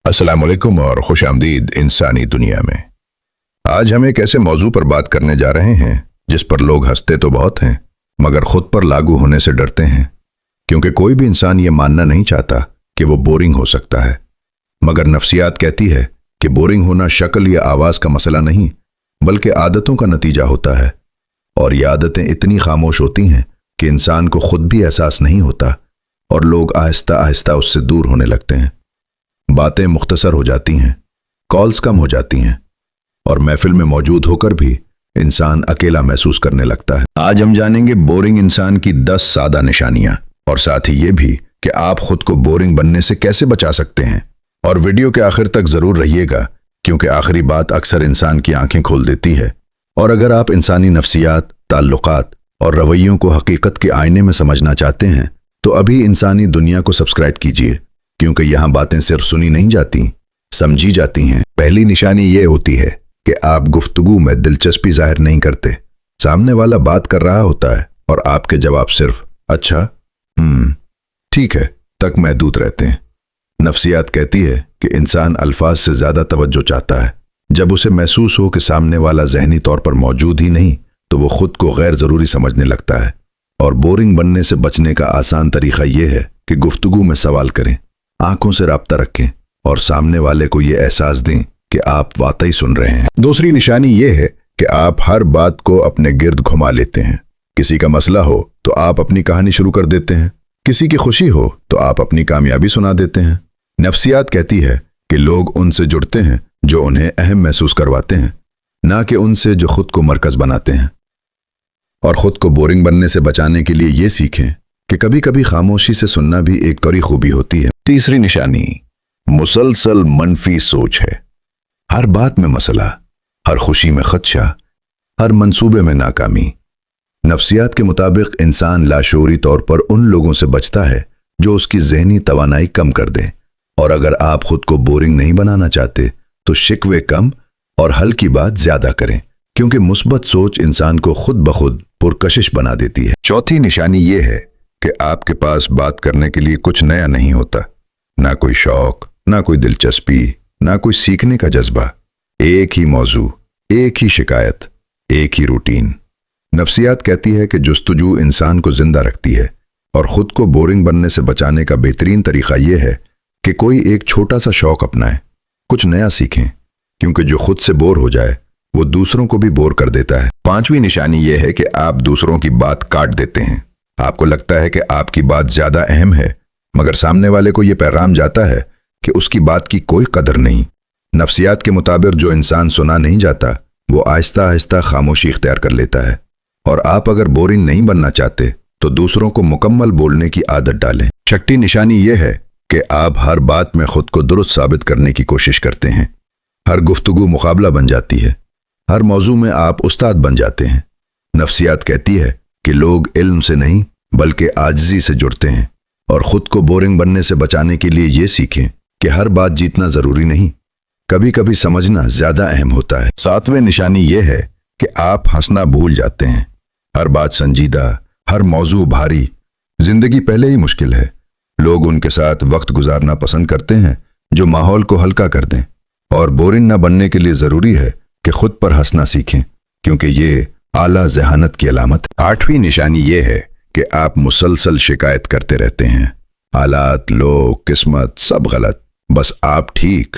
السلام علیکم اور خوش آمدید انسانی دنیا میں۔ آج ہم ایک ایسے موضوع پر بات کرنے جا رہے ہیں جس پر لوگ ہنستے تو بہت ہیں مگر خود پر لاگو ہونے سے ڈرتے ہیں، کیونکہ کوئی بھی انسان یہ ماننا نہیں چاہتا کہ وہ بورنگ ہو سکتا ہے۔ مگر نفسیات کہتی ہے کہ بورنگ ہونا شکل یا آواز کا مسئلہ نہیں بلکہ عادتوں کا نتیجہ ہوتا ہے، اور یہ عادتیں اتنی خاموش ہوتی ہیں کہ انسان کو خود بھی احساس نہیں ہوتا اور لوگ آہستہ آہستہ اس سے دور ہونے لگتے ہیں۔ باتیں مختصر ہو جاتی ہیں، کالز کم ہو جاتی ہیں، اور محفل میں موجود ہو کر بھی انسان اکیلا محسوس کرنے لگتا ہے۔ آج ہم جانیں گے بورنگ انسان کی 10 سادہ نشانیاں، اور ساتھ ہی یہ بھی کہ آپ خود کو بورنگ بننے سے کیسے بچا سکتے ہیں۔ اور ویڈیو کے آخر تک ضرور رہیے گا، کیونکہ آخری بات اکثر انسان کی آنکھیں کھول دیتی ہے۔ اور اگر آپ انسانی نفسیات، تعلقات اور رویوں کو حقیقت کے آئینے میں سمجھنا چاہتے ہیں تو ابھی انسانی دنیا کو سبسکرائب کیجیے، کیونکہ یہاں باتیں صرف سنی نہیں جاتی، سمجھی جاتی ہیں۔ پہلی نشانی یہ ہوتی ہے کہ آپ گفتگو میں دلچسپی ظاہر نہیں کرتے۔ سامنے والا بات کر رہا ہوتا ہے اور آپ کے جواب صرف اچھا، ٹھیک ہے تک محدود رہتے ہیں۔ نفسیات کہتی ہے کہ انسان الفاظ سے زیادہ توجہ چاہتا ہے۔ جب اسے محسوس ہو کہ سامنے والا ذہنی طور پر موجود ہی نہیں تو وہ خود کو غیر ضروری سمجھنے لگتا ہے۔ اور بورنگ بننے سے بچنے کا آسان طریقہ یہ ہے کہ گفتگو میں سوال کریں، آنکھوں سے رابطہ رکھیں اور سامنے والے کو یہ احساس دیں کہ آپ واقعی سن رہے ہیں۔ دوسری نشانی یہ ہے کہ آپ ہر بات کو اپنے گرد گھما لیتے ہیں۔ کسی کا مسئلہ ہو تو آپ اپنی کہانی شروع کر دیتے ہیں، کسی کی خوشی ہو تو آپ اپنی کامیابی سنا دیتے ہیں۔ نفسیات کہتی ہے کہ لوگ ان سے جڑتے ہیں جو انہیں اہم محسوس کرواتے ہیں، نہ کہ ان سے جو خود کو مرکز بناتے ہیں۔ اور خود کو بورنگ بننے سے بچانے کے لیے یہ سیکھیں کہ کبھی کبھی خاموشی سے سننا بھی ایک بڑی خوبی ہوتی ہے۔ تیسری نشانی مسلسل منفی سوچ ہے۔ ہر بات میں مسئلہ، ہر خوشی میں خدشہ، ہر منصوبے میں ناکامی۔ نفسیات کے مطابق انسان لاشعوری طور پر ان لوگوں سے بچتا ہے جو اس کی ذہنی توانائی کم کر دیں۔ اور اگر آپ خود کو بورنگ نہیں بنانا چاہتے تو شکوے کم اور حل کی بات زیادہ کریں، کیونکہ مثبت سوچ انسان کو خود بخود پرکشش بنا دیتی ہے۔ چوتھی نشانی یہ ہے کہ آپ کے پاس بات کرنے کے لیے کچھ نیا نہیں ہوتا، نہ کوئی شوق، نہ کوئی دلچسپی، نہ کوئی سیکھنے کا جذبہ۔ ایک ہی موضوع، ایک ہی شکایت، ایک ہی روٹین۔ نفسیات کہتی ہے کہ جستجو انسان کو زندہ رکھتی ہے، اور خود کو بورنگ بننے سے بچانے کا بہترین طریقہ یہ ہے کہ کوئی ایک چھوٹا سا شوق اپنائیں، کچھ نیا سیکھیں، کیونکہ جو خود سے بور ہو جائے وہ دوسروں کو بھی بور کر دیتا ہے۔ پانچویں نشانی یہ ہے کہ آپ دوسروں کی بات کاٹ دیتے ہیں۔ آپ کو لگتا ہے کہ آپ کی بات زیادہ اہم ہے، مگر سامنے والے کو یہ پیغام جاتا ہے کہ اس کی بات کی کوئی قدر نہیں۔ نفسیات کے مطابق جو انسان سنا نہیں جاتا وہ آہستہ آہستہ خاموشی اختیار کر لیتا ہے۔ اور آپ اگر بورنگ نہیں بننا چاہتے تو دوسروں کو مکمل بولنے کی عادت ڈالیں۔ چھٹی نشانی یہ ہے کہ آپ ہر بات میں خود کو درست ثابت کرنے کی کوشش کرتے ہیں۔ ہر گفتگو مقابلہ بن جاتی ہے، ہر موضوع میں آپ استاد بن جاتے ہیں۔ نفسیات کہتی ہے کہ لوگ علم سے نہیں بلکہ عاجزی سے جڑتے ہیں، اور خود کو بورنگ بننے سے بچانے کے لیے یہ سیکھیں کہ ہر بات جیتنا ضروری نہیں، کبھی کبھی سمجھنا زیادہ اہم ہوتا ہے۔ ساتویں نشانی یہ ہے کہ آپ ہنسنا بھول جاتے ہیں۔ ہر بات سنجیدہ، ہر موضوع بھاری، زندگی پہلے ہی مشکل ہے۔ لوگ ان کے ساتھ وقت گزارنا پسند کرتے ہیں جو ماحول کو ہلکا کر دیں، اور بورنگ نہ بننے کے لیے ضروری ہے کہ خود پر ہنسنا سیکھیں، کیونکہ یہ اعلیٰ ذہانت کی علامت ہے۔ آٹھویں نشانی یہ ہے کہ آپ مسلسل شکایت کرتے رہتے ہیں۔ حالات، لوگ، قسمت سب غلط، بس آپ ٹھیک۔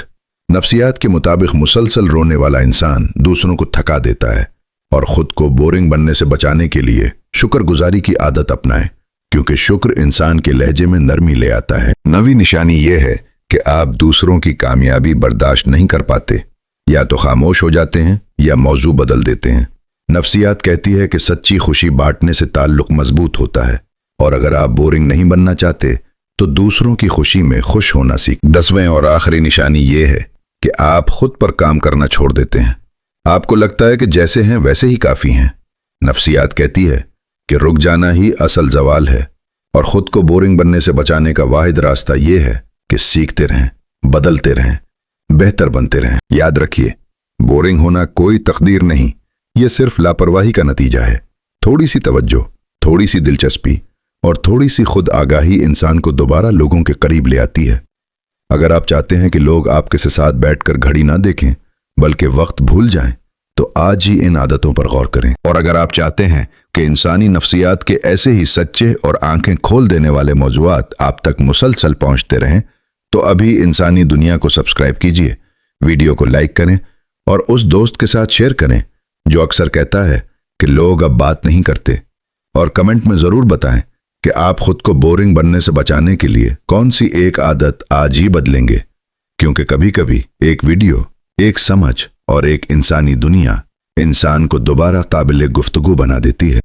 نفسیات کے مطابق مسلسل رونے والا انسان دوسروں کو تھکا دیتا ہے، اور خود کو بورنگ بننے سے بچانے کے لیے شکر گزاری کی عادت اپنائیں، کیونکہ شکر انسان کے لہجے میں نرمی لے آتا ہے۔ نویں نشانی یہ ہے کہ آپ دوسروں کی کامیابی برداشت نہیں کر پاتے، یا تو خاموش ہو جاتے ہیں یا موضوع بدل دیتے ہیں۔ نفسیات کہتی ہے کہ سچی خوشی بانٹنے سے تعلق مضبوط ہوتا ہے، اور اگر آپ بورنگ نہیں بننا چاہتے تو دوسروں کی خوشی میں خوش ہونا سیکھیں۔ 10ویں اور آخری نشانی یہ ہے کہ آپ خود پر کام کرنا چھوڑ دیتے ہیں۔ آپ کو لگتا ہے کہ جیسے ہیں ویسے ہی کافی ہیں۔ نفسیات کہتی ہے کہ رک جانا ہی اصل زوال ہے، اور خود کو بورنگ بننے سے بچانے کا واحد راستہ یہ ہے کہ سیکھتے رہیں، بدلتے رہیں، بہتر بنتے رہیں۔ یاد رکھیے، بورنگ ہونا کوئی تقدیر نہیں، یہ صرف لاپرواہی کا نتیجہ ہے۔ تھوڑی سی توجہ، تھوڑی سی دلچسپی اور تھوڑی سی خود آگاہی انسان کو دوبارہ لوگوں کے قریب لے آتی ہے۔ اگر آپ چاہتے ہیں کہ لوگ آپ کے ساتھ بیٹھ کر گھڑی نہ دیکھیں بلکہ وقت بھول جائیں تو آج ہی ان عادتوں پر غور کریں۔ اور اگر آپ چاہتے ہیں کہ انسانی نفسیات کے ایسے ہی سچے اور آنکھیں کھول دینے والے موضوعات آپ تک مسلسل پہنچتے رہیں تو ابھی انسانی دنیا کو سبسکرائب کیجئے، ویڈیو کو لائک کریں اور اس دوست کے ساتھ شیئر کریں جو اکثر کہتا ہے کہ لوگ اب بات نہیں کرتے، اور کمنٹ میں ضرور بتائیں کہ آپ خود کو بورنگ بننے سے بچانے کے لیے کون سی ایک عادت آج ہی بدلیں گے، کیونکہ کبھی کبھی ایک ویڈیو، ایک سمجھ اور ایک انسانی دنیا انسان کو دوبارہ قابل گفتگو بنا دیتی ہے۔